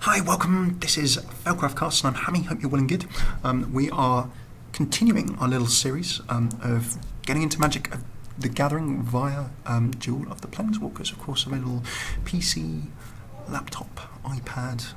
Hi, welcome. This is Failcraftcast and I'm Hammy. Hope you're well and good. We are continuing our little series of getting into Magic the Gathering via Duel of the Planeswalkers. Of course, available PC, laptop, iPad,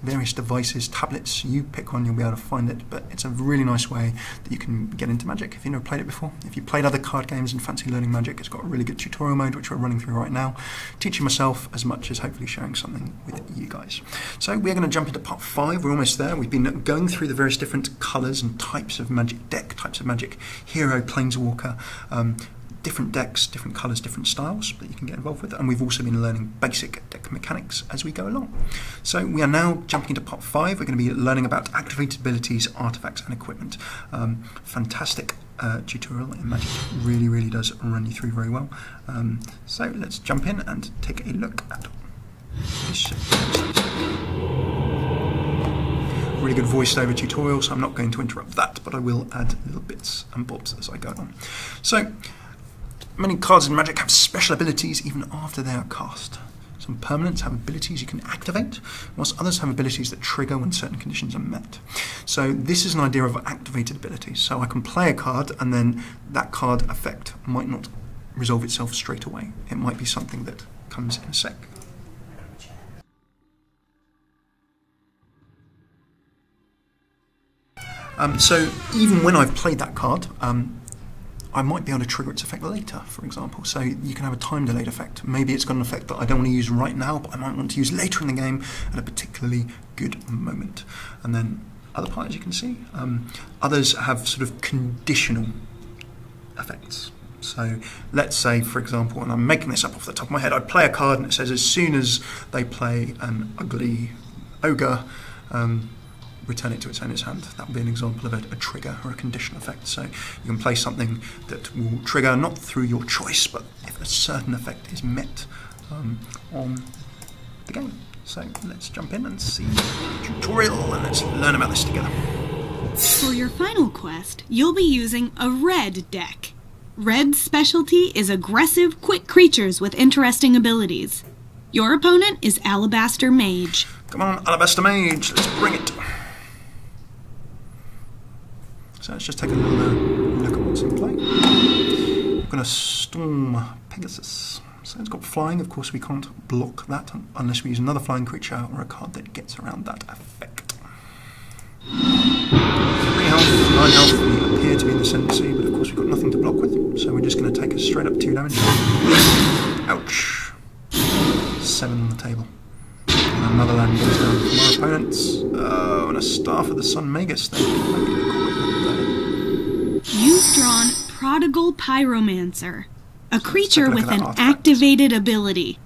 various devices, tablets. You pick one, you'll be able to find it, but it's a really nice way that you can get into Magic if you've never played it before. If you've played other card games and fancy learning Magic, it's got a really good tutorial mode which we're running through right now, teaching myself as much as hopefully sharing something with you guys. So we're going to jump into part 5. We're almost there. We've been going through the various different colours and types of Magic deck, types of Magic hero, Planeswalker, different decks, different colours, different styles that you can get involved with, and we've also been learning basic deck mechanics as we go along. So we are now jumping into part 5. We're going to be learning about activated abilities, artifacts and equipment. Fantastic tutorial in Magic, really does run you through very well. So let's jump in and take a look at this. Really good voiced over tutorial, so I'm not going to interrupt that, but I will add little bits and bobs as I go on. So many cards in Magic have special abilities even after they are cast. Some permanents have abilities you can activate, whilst others have abilities that trigger when certain conditions are met. So this is an idea of activated abilities. So I can play a card and then that card effect might not resolve itself straight away. It might be something that comes in a sec. So even when I've played that card, I might be able to trigger its effect later, for example. So you can have a time delayed effect. Maybe it's got an effect that I don't want to use right now, but I might want to use later in the game at a particularly good moment. And then other parts you can see. Others have sort of conditional effects. So let's say, for example, and I'm making this up off the top of my head, I play a card and it says as soon as they play an ugly ogre, return it to its owner's hand. That would be an example of a trigger or a conditional effect. So you can play something that will trigger not through your choice, but if a certain effect is met on the game. So let's jump in and see the tutorial and let's learn about this together. For your final quest, you'll be using a red deck. Red's specialty is aggressive, quick creatures with interesting abilities. Your opponent is Alabaster Mage. Come on, Alabaster Mage, let's bring it. So let's just take a little look at what's in play. We're going to Storm Pegasus. So it's got flying. Of course, we can't block that unless we use another flying creature or a card that gets around that effect. 3 health, 9 health. We appear to be in the ascendancy, but of course we've got nothing to block with. So we're just going to take a straight up 2 damage. Ouch. 7 on the table. And another land goes down from our opponents. Oh, and a Staff of the Sun Magus. You've drawn Prodigal Pyromancer, a creature with an activated ability.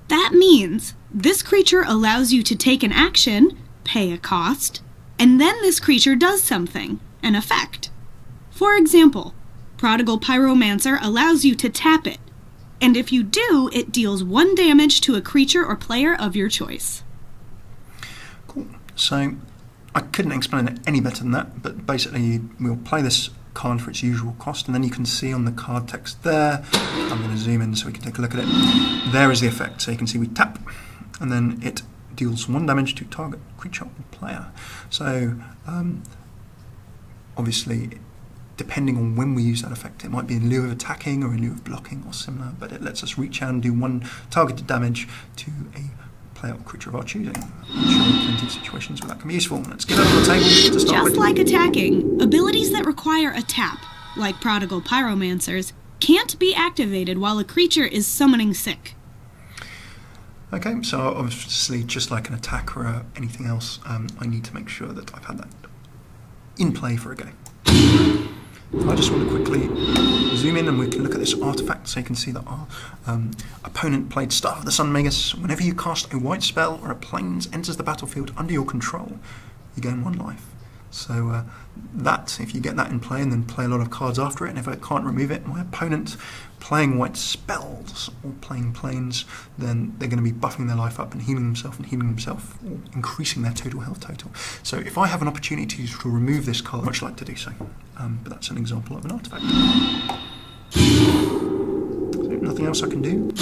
That means this creature allows you to take an action, pay a cost, and then this creature does something, an effect. For example, Prodigal Pyromancer allows you to tap it, and if you do, it deals 1 damage to a creature or player of your choice. Cool. So I couldn't explain it any better than that, but basically we'll play this card for its usual cost, and then you can see on the card text there, I'm going to zoom in so we can take a look at it, there is the effect. So you can see we tap, and then it deals 1 damage to target creature or player. So obviously, depending on when we use that effect, it might be in lieu of attacking or in lieu of blocking or similar, but it lets us reach out and do 1 targeted damage to a player or creature of our choosing. I'm sure in plenty of situations where that can be useful. Let's get it on the table to start with. Just like attacking, abilities that require a tap, like Prodigal Pyromancers, can't be activated while a creature is summoning sick. Okay, so obviously just like an attack or anything else, I need to make sure that I've had that in play for a game. I just want to quickly zoom in and we can look at this artifact so you can see that our opponent played Staff of the Sun Magus. Whenever you cast a white spell or a planes enters the battlefield under your control, you gain 1 life. So that, if you get that in play and then play a lot of cards after it, and if I can't remove it, my opponent playing white spells or playing planes, then they're going to be buffing their life up and healing themselves or increasing their total health total. So if I have an opportunity to remove this card, I'd much like to do so. But that's an example of an artifact. So nothing else I can do.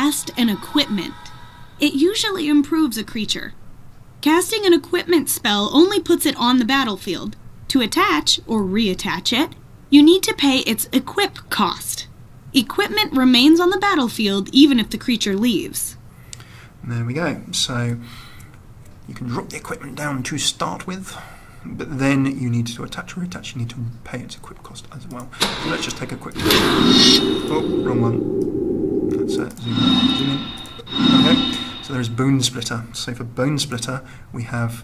cast an equipment. It usually improves a creature. Casting an equipment spell only puts it on the battlefield. To attach or reattach it, you need to pay its equip cost. Equipment remains on the battlefield even if the creature leaves. There we go. So you can drop the equipment down to start with, but then you need to attach or reattach, you need to pay its equip cost as well. So let's just take a quick look. Oh, wrong one. Let's zoom out, zoom in. Okay. So there's Bone Splitter. So for Bone Splitter, we have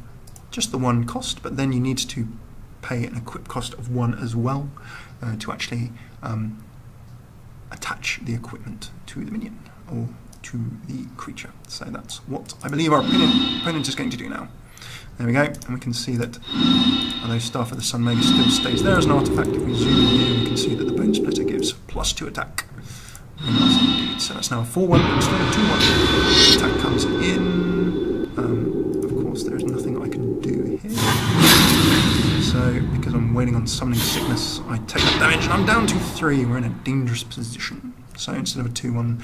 just the one cost, but then you need to pay an equip cost of 1 as well to actually attach the equipment to the minion or to the creature. So that's what I believe our opponent is going to do now. There we go, and we can see that although Staff of the Sun Mega still stays there as an artifact, if we zoom in here, we can see that the Bone Splitter gives +2 attack. Very nice indeed. So that's now a 4-1 instead of 2-1. Attack comes in. Of course, there is nothing I can do here. So, because I'm waiting on Summoning Sickness, I take that damage and I'm down to 3. We're in a dangerous position. So instead of a 2-1,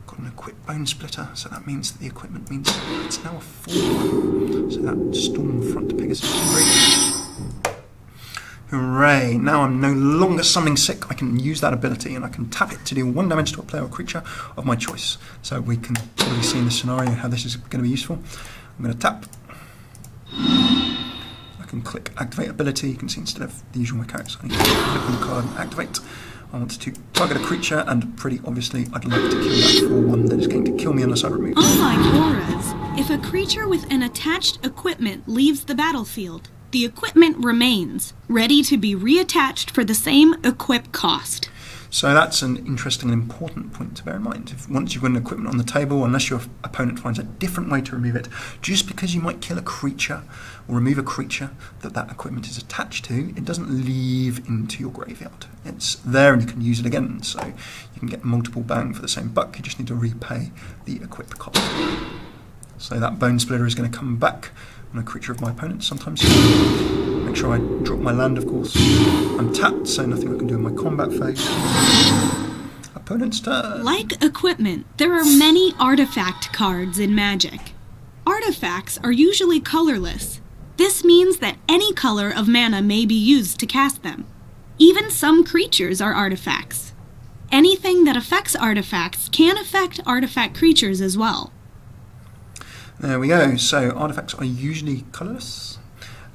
got an Equip Bone Splitter. So that means that the equipment means it's now a 4-1. So that Stormfront Pegasus is great. Hooray! Now I'm no longer summoning sick. I can use that ability and I can tap it to deal 1 damage to a player or creature of my choice. So we can probably see in this scenario how this is going to be useful. I'm going to tap. I can click Activate Ability. You can see instead of the usual mechanics, I need to click on the card and activate. I want to target a creature, and pretty obviously I'd like to kill that 4-1 that is going to kill me unless I remove it. Unlike auras, if a creature with an attached equipment leaves the battlefield, the equipment remains, ready to be reattached for the same equip cost. So that's an interesting and important point to bear in mind. Once you've got an equipment on the table, unless your opponent finds a different way to remove it, just because you might kill a creature or remove a creature that equipment is attached to, it doesn't leave into your graveyard. It's there and you can use it again. So you can get multiple bang for the same buck, you just need to repay the equip cost. So that Bone Splitter is going to come back on a creature of my opponent sometimes. Make sure I drop my land, of course. I'm tapped, so nothing I can do in my combat phase. Opponent's turn. Like equipment, there are many artifact cards in Magic. Artifacts are usually colorless. This means that any color of mana may be used to cast them. Even some creatures are artifacts. Anything that affects artifacts can affect artifact creatures as well. There we go. So artifacts are usually colorless,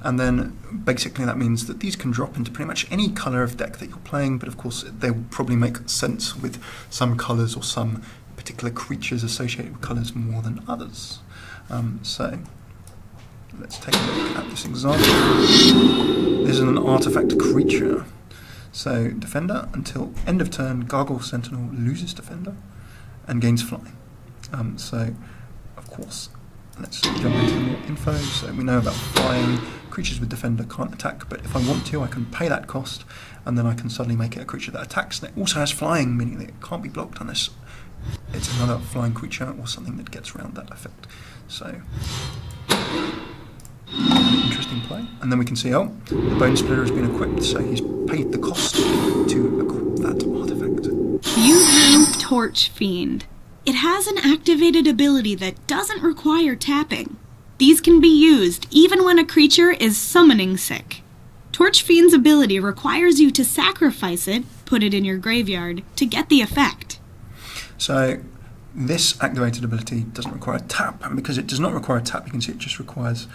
and then basically that means that these can drop into pretty much any color of deck that you're playing, but of course they will probably make sense with some colors or some particular creatures associated with colors more than others. So let's take a look at this example. This is an artifact creature. So Defender, until end of turn, Gargoyle Sentinel loses Defender and gains Flying. So of course, let's jump into more info. So we know about flying. Creatures with Defender can't attack, but if I want to, I can pay that cost, and then I can suddenly make it a creature that attacks. And it also has flying, meaning that it can't be blocked unless it's another flying creature or something that gets around that effect. So, an interesting play. And then we can see, oh, the Bone Splitter has been equipped, so he's paid the cost to equip that artifact. You drew Torch Fiend. It has an activated ability that doesn't require tapping. These can be used even when a creature is summoning sick. Torch Fiend's ability requires you to sacrifice it, put it in your graveyard, to get the effect. So this activated ability doesn't require a tap, and because it does not require a tap, you can see it just requires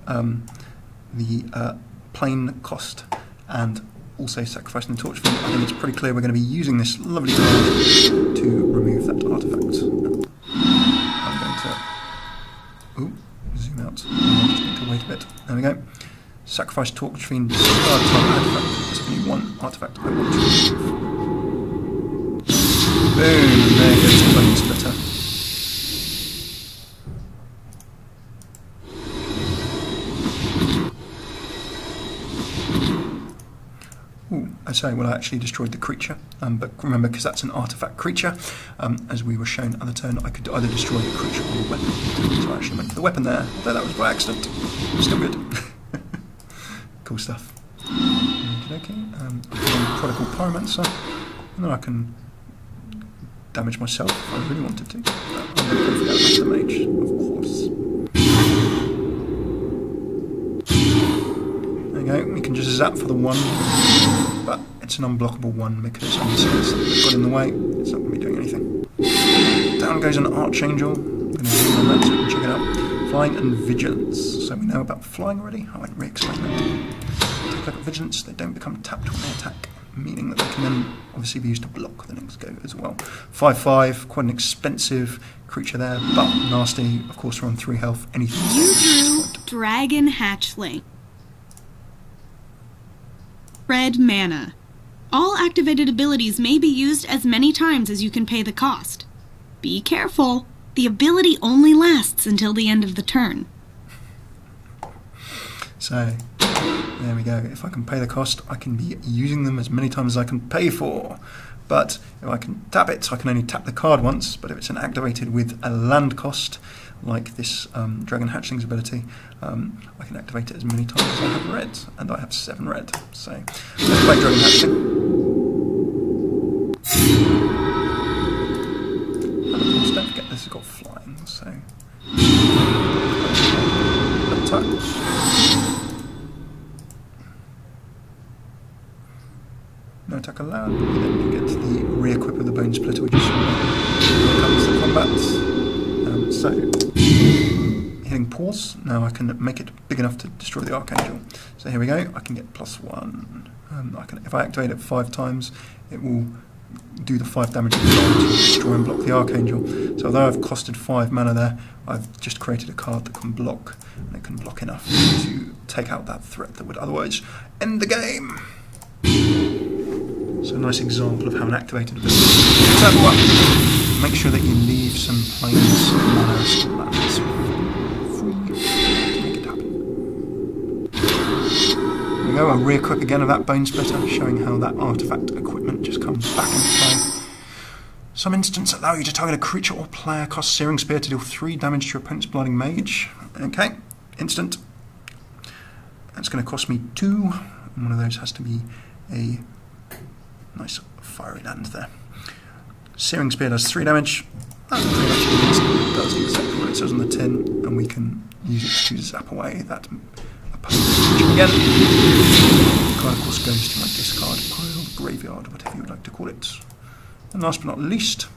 the plain cost and also sacrificing the Torch Fiend. I think it's pretty clear we're going to be using this lovely card to remove that artifact. I'm going to zoom out. I just need to wait a bit. There we go. Sacrifice Torch Fiend, discard target artifact. There's only one artifact I want to remove. Boom! There goes the Bone Splitter. Well, I actually destroyed the creature, but remember, because that's an artifact creature, as we were shown on the turn, I could either destroy the creature or the weapon. So I actually went for the weapon there, although that was by accident. Still good. Cool stuff. Okay, I can Prodigal Pyromancer, and then I can damage myself if I really wanted to. I'm going to go for the Alabaster Mage, of course. There you go, we can just zap for the 1, but it's an unblockable 1 because it's got in the way, it's not going to be doing anything. Down goes an Archangel. I'm going to zoom on that so we can check it out. Flying and Vigilance. So we know about flying already. I won't re-explain that. Click on Vigilance, they don't become tapped when they attack, meaning that they can then obviously be used to block the next go as well. 5/5, quite an expensive creature there, but nasty. Of course, we're on 3 health. Anything. You drew Dragon Hatchling. Red mana. All activated abilities may be used as many times as you can pay the cost. Be careful. The ability only lasts until the end of the turn. So, there we go. If I can pay the cost, I can be using them as many times as I can pay for. But if I can tap it, I can only tap the card once. But if it's an activated with a land cost, like this Dragon Hatchling's ability, I can activate it as many times as I have red. And I have 7 red. So, let's play Dragon Hatchling. And of course, don't forget this has got flying, so attack. No attack allowed, but then you get the re-equip of the Bone Splitter, which is here comes the combat. So, hitting pause, now I can make it big enough to destroy the Archangel. So here we go, I can get +1. If I activate it 5 times, it will do the 5 damage to destroy and block the Archangel. So although I've costed 5 mana there, I've just created a card that can block, and it can block enough to take out that threat that would otherwise end the game. So a nice example of how an activated ability can turn up. Make sure that you leave some planes mana free to make it happen. There we go, a re-equip again of that Bone Splitter, showing how that artifact equipment just comes back into play. Some instants allow you to target a creature or player, cast Searing Spear to deal 3 damage to your opponent's Blighting Mage. Okay, instant. That's going to cost me 2, and one of those has to be a nice fiery land there. Searing Spear does 3 damage. That pretty much does exactly what it says on the tin, and we can use it to zap away that opponent's creature again. The card, of course, goes to my discard pile, graveyard, whatever you would like to call it. And last but not least,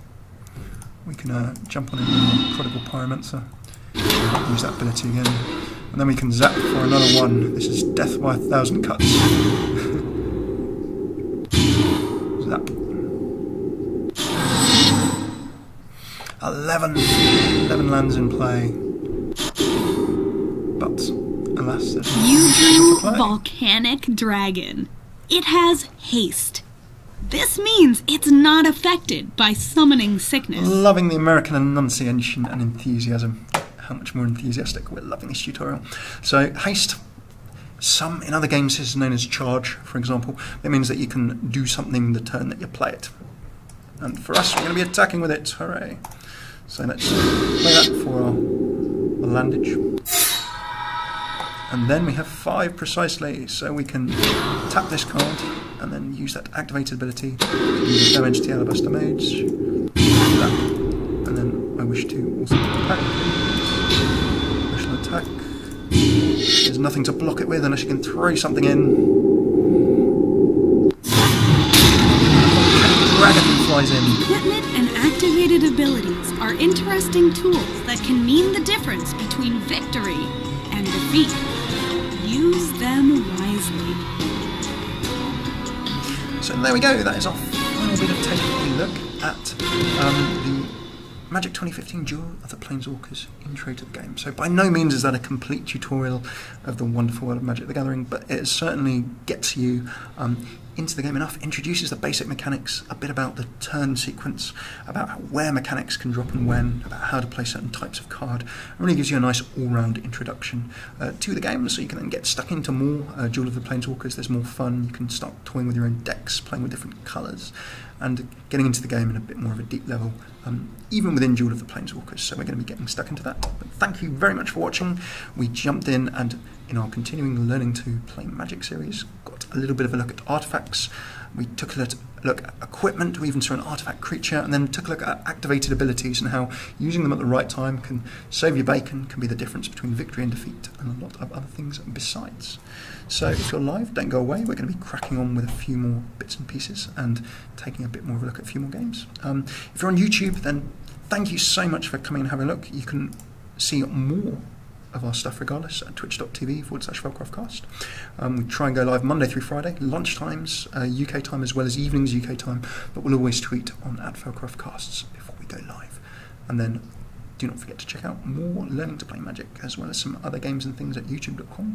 we can jump on in with Prodigal Pyromancer, use that ability again, and then we can zap for another 1. This is Death by 1,000 Cuts. Zap. 11 lands in play, but alas, there's you drew Volcanic Dragon. It has haste. This means it's not affected by summoning sickness. Loving the American enunciation and enthusiasm. How much more enthusiastic. We're loving this tutorial. So, haste. Some in other games is known as charge, for example. That means that you can do something the turn that you play it. And for us, we're going to be attacking with it. Hooray. So let's play that for our landage. And then we have 5 precisely, so we can tap this card and then use that activated ability to do the damage to the Alabaster Mage. And then I wish to also attack. Special attack. There's nothing to block it with unless you can throw something in. Dragon flies in. Equipment and activated abilities are interesting tools that can mean the difference between victory and defeat. Use them wisely. So there we go, that is our final bit of taking a look at the Magic 2015 Duel of the Planeswalkers intro to the game. So by no means is that a complete tutorial of the wonderful world of Magic the Gathering, but it certainly gets you into the game enough, introduces the basic mechanics, a bit about the turn sequence, about where mechanics can drop and when, about how to play certain types of card. It really gives you a nice all-round introduction to the game, so you can then get stuck into more Duel of the Planeswalkers. There's more fun, you can start toying with your own decks, playing with different colours, and getting into the game in a bit more of a deep level, even within Duel of the Planeswalkers. So we're going to be getting stuck into that. But thank you very much for watching. We jumped in and in our continuing Learning to Play Magic series, got a little bit of a look at artifacts. We took a look at equipment. We even saw an artifact creature, and then took a look at activated abilities and how using them at the right time can save your bacon, can be the difference between victory and defeat, and a lot of other things besides. So if you're live, don't go away. We're going to be cracking on with a few more bits and pieces and taking a bit more of a look at a few more games. If you're on YouTube, then thank you so much for coming and having a look. You can see more of our stuff regardless at twitch.tv/Velcraftcast. We try and go live Monday through Friday, lunchtimes, UK time as well as evenings UK time, but we'll always tweet on @Velcraftcasts before we go live. And then do not forget to check out more Learning to Play Magic as well as some other games and things at youtube.com.